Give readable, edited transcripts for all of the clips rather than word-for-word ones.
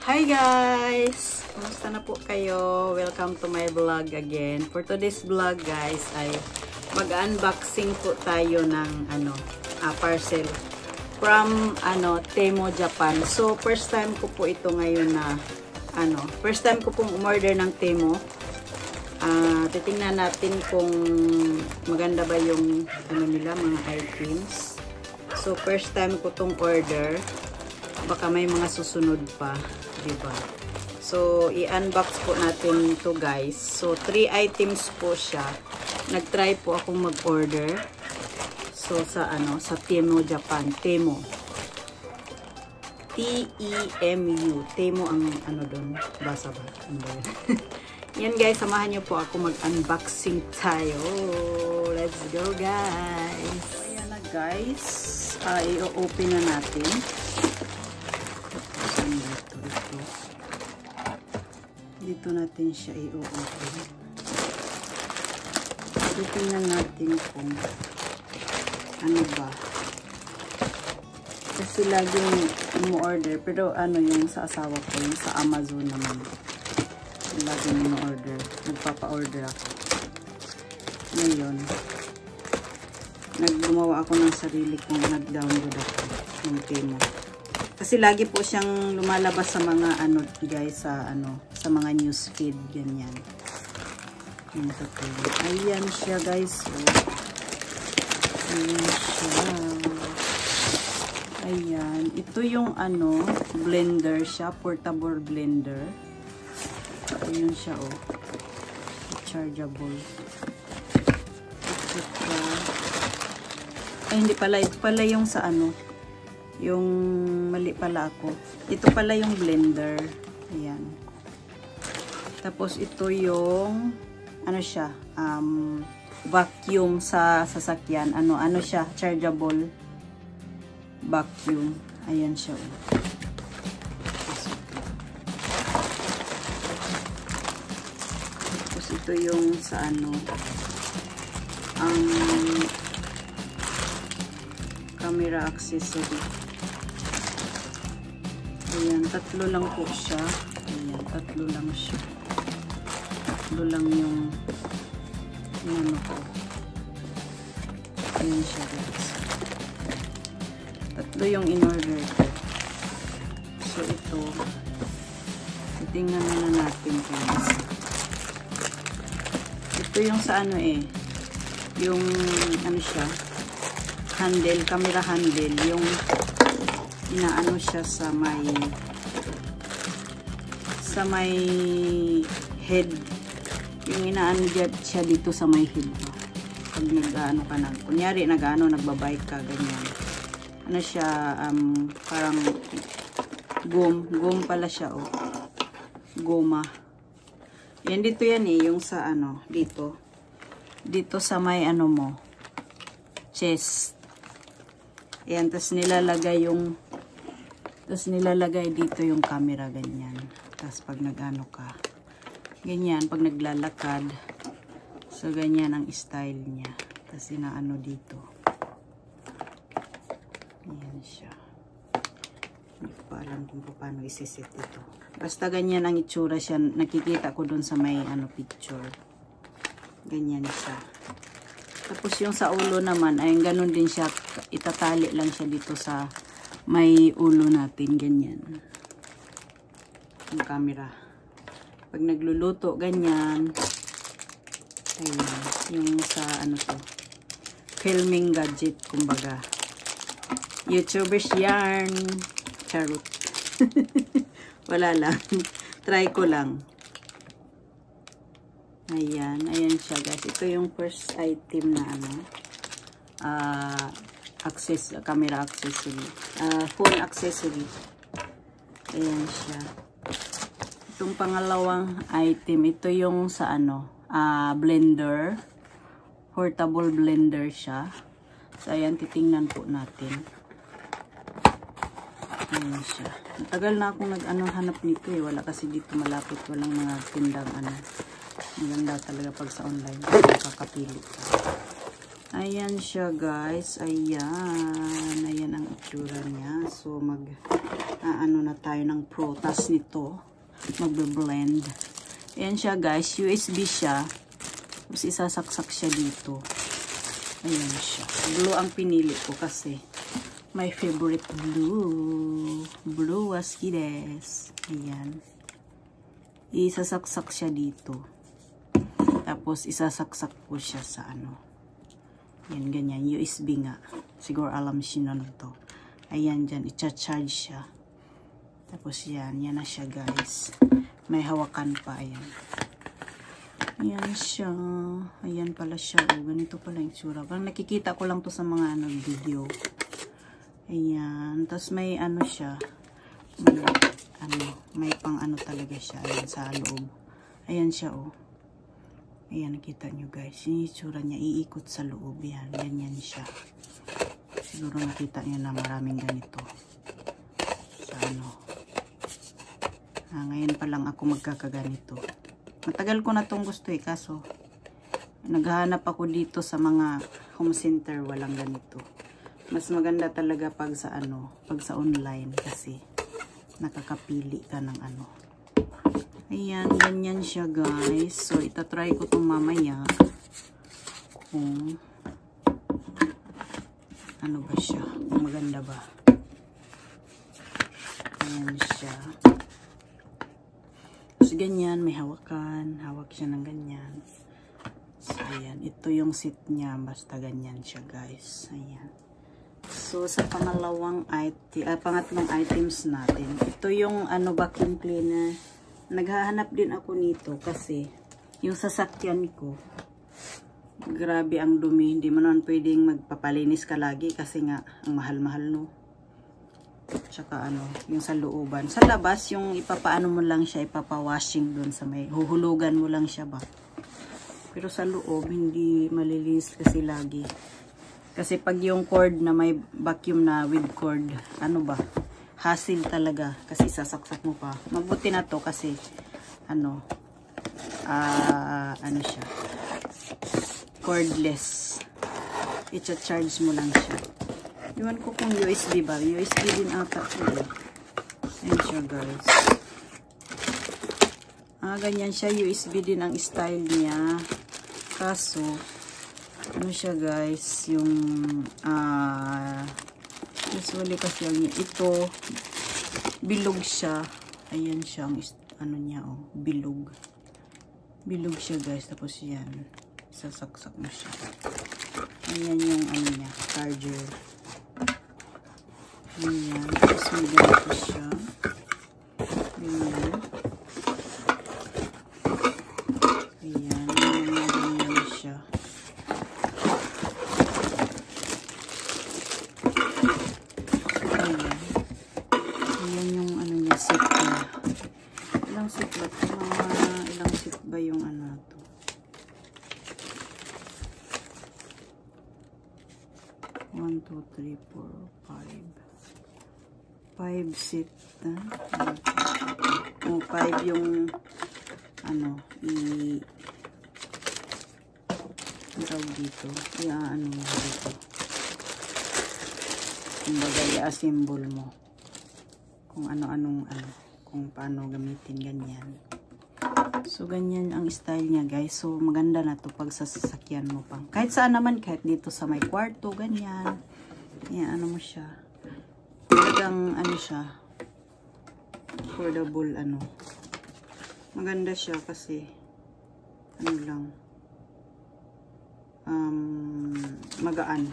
Hi guys! Kumusta na po kayo? Welcome to my vlog again. For today's vlog guys ay mag-unboxing po tayo ng parcel from Temu Japan. So first time ko po ito ngayon na first time ko pong umorder ng Temu. Titingnan natin kung maganda ba yung nila mga items. So first time ko tong order. Baka may mga susunod pa, diba? So i-unbox po natin to guys. So 3 items po siya. Nag-try po akong mag-order. So sa Temu Japan, Temu. T-E-M-U. Temu ang doon. Basa ba? Yan guys, samahan niyo po ako mag-unboxing tayo. Let's go guys. Ayan na guys. I-open na natin. Dito natin siya i-open. Tingnan natin kung ano ba. Kasi laging mo-order. Pero yung sa asawa ko, yung sa Amazon naman. Laging mo-order. Nagpapa-order ako. Ngayon, naggumawa ako ng sarili kong nag-download ako ng Temu. Kasi lagi po siyang lumalabas sa mga guys, sa mga news feed, ganyan. Ayan siya guys. Ayan siya. Ayan. Ito yung blender siya, portable blender. Ayan siya chargeable. Ay hindi pala, ito pala yung sa yung mali pala ako. Ito pala yung blender. Ayan. Tapos ito yung siya, vacuum sa sasakyan. Ano siya, chargeable vacuum. Ayan siya. Tapos ito yung sa ang camera accessory. Ayan, 3 lang po siya. Ayan, 3 lang siya. 3 lang yung ko. Ayan siya guys. 3 yung in-order ko. So ito, titingnan na natin guys. Ito yung sa yung siya, handle, camera handle, yung inaano siya sa may head, yung inaano siya dito sa may head pag nag-ano ka na, kunyari nagbabike ka, ganyan, siya, parang gum pala siya, goma. Yan dito yan yung sa dito sa may mo, chest. Ayan, tapos nilalagay dito yung camera, ganyan. Tapos pag nag-ano ka, ganyan, pag naglalakad, so ganyan ang style niya. Tapos inaano dito. Ayan siya. Hindi ko pa alam kung paano isiset ito. Basta ganyan ang itsura siya. Nakikita ko dun sa may picture. Ganyan siya. Tapos yung sa ulo naman, ay ganun din siya. Itatali lang siya dito sa may ulo natin. Ganyan. Yung camera. Pag nagluluto, ganyan. Ayan. Yung sa filming gadget, kumbaga. YouTubers yarn. Charot. Wala lang. Try ko lang. Ayan, ayan siya guys. Ito yung first item na camera accessory. Phone accessory. Ayan siya. Itong pangalawang item, ito yung sa blender. Portable blender siya. So ayan, titingnan po natin. Ayan siya. Matagal na akong hanap nito wala kasi dito malapit, walang mga tindang Maganda talaga pag sa online. Kakapili ka. Ayan siya guys. Ayan. Ayan ang itsura niya. So ano na tayo ng prutas nito. Magbe-blend. Ayan siya guys. USB siya. Tapos isasaksak siya dito. Ayan siya. Blue ang pinili ko kasi my favorite blue. Blue waski des. Ayan. Isasaksak siya dito. Tapos isasaksak ko siya sa ano. Yan, ganyan. USB nga. Siguro alam siya nun to. Ayan, dyan. I-charge siya. Tapos yan. Yan na siya, guys. May hawakan pa. Ayan. Ayan siya. Ayan pala siya. O, ganito pala yung tsura. Parang nakikita ko lang to sa mga video. Ayan. Tapos may ano siya. May pang ano talaga siya. Ayan, sa loob. Ayan siya, o. Ayan, nakita nyo guys. Yung itsura niya, iikot sa loob. Yan, ganyan siya. Siguro nakita nyo na maraming ganito. Sa ano. Ngayon pa lang ako magkakaganito. Matagal ko na itong gusto kaso naghahanap ako dito sa mga home center, walang ganito. Mas maganda talaga pag sa ano, pag sa online kasi nakakapili ka ng ano. Ayan, ganyan siya guys. So, itatry ko itong mamaya kung ano ba siya, kung maganda ba. Ayan siya. Tapos ganyan, may hawakan. Hawak siya ng ganyan. So, ayan. Ito yung seat niya. Basta ganyan siya guys. Ayan. So, sa pangatlong items natin. Ito yung ano, vacuum cleaner. Naghahanap din ako nito kasi yung sasakyan ko, grabe ang dumi. Hindi mo naman pwedeng magpapalinis ka lagi kasi nga ang mahal-mahal, no. Tsaka ano, yung sa looban. Sa labas, yung ipapaano mo lang siya, ipapawashing dun sa may, huhulugan mo lang siya ba. Pero sa loob, hindi malilinis kasi lagi. Kasi pag yung cord na may vacuum na with cord, ano ba, hassle talaga kasi sasaksak mo pa. Mabuti na to kasi ano siya, cordless. I-charge mo lang siya. Iwan ko kung USB ba. USB din ata ito. Ayan siya guys. Ganyan siya. USB din ang style niya. Kaso ano siya guys, yung usually kasi ito bilog siya. Ayan siya ang ano niya, oh, bilog siya guys. Tapos yan, sasaksak mo siya. Ayan yung ano niya, charger. Ayan, tapos may ganito siya. Ayan. Ayan, ganyan siya. Ayan yung ano niya, seat niya. Ilang seat ba ito? Ilang seat ba yung ano ito? 1, 2, 3, 4, 5 seat. 5 yung ano, ang tawag dito. Ano dito. Kumbaga, i-assemble mo. Kung ano-anong kung paano gamitin ganyan. So, ganyan ang style niya guys. So, maganda na to pag sa sasakyan mo pang. Kahit saan naman, kahit dito sa may kwarto, ganyan. Yan, ano mo siya. Talagang, ano siya, affordable, ano. Maganda siya kasi, ano lang, magaan.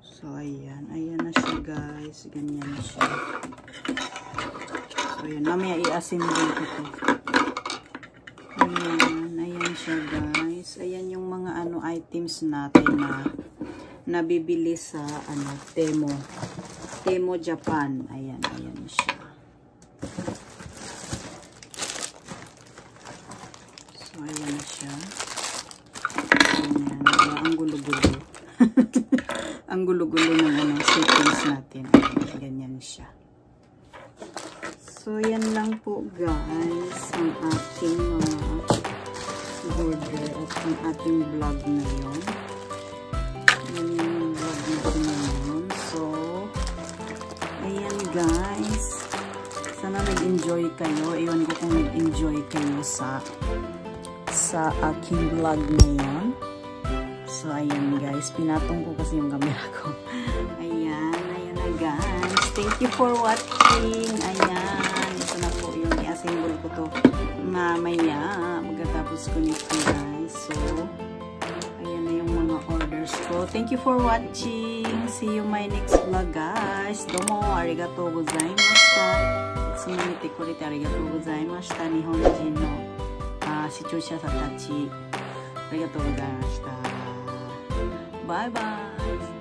So, ayan. Ayan na siya guys. Ganyan na siya. So, ayan. Mamaya i-assemble ko ito. Ayan. Ayan siya guys. Ayan yung mga ano items natin na nabibili sa ano, Temo Japan. Ayan. Ayan siya. So, ayan na siya. Ayan. Ang gulo-gulo. Ang gulo-gulo ng ano, settings natin. Ganyan siya. So, yan lang po guys ang ating mga order at ang ating vlog ngayon. Yan yung vlog natin ngayon. So, ayan guys. Sana nag-enjoy kayo. Iwan ko kung nag-enjoy kayo sa aking vlog ngayon. So, ayan guys. Pinatong ko kasi yung camera ko. Ayan na guys. Thank you for watching. Ayan. Ito na po yung i-assemble ko to mamaya. Magkatapos ko nito guys. So, ayan na yung mga orders ko. Thank you for watching. See you my next vlog guys. Domo arigatou gozaimashita. Itsumo kurete arigatou gozaimashita. Nihonjin no 視聴者さんたちありがとうございました。バイバイ。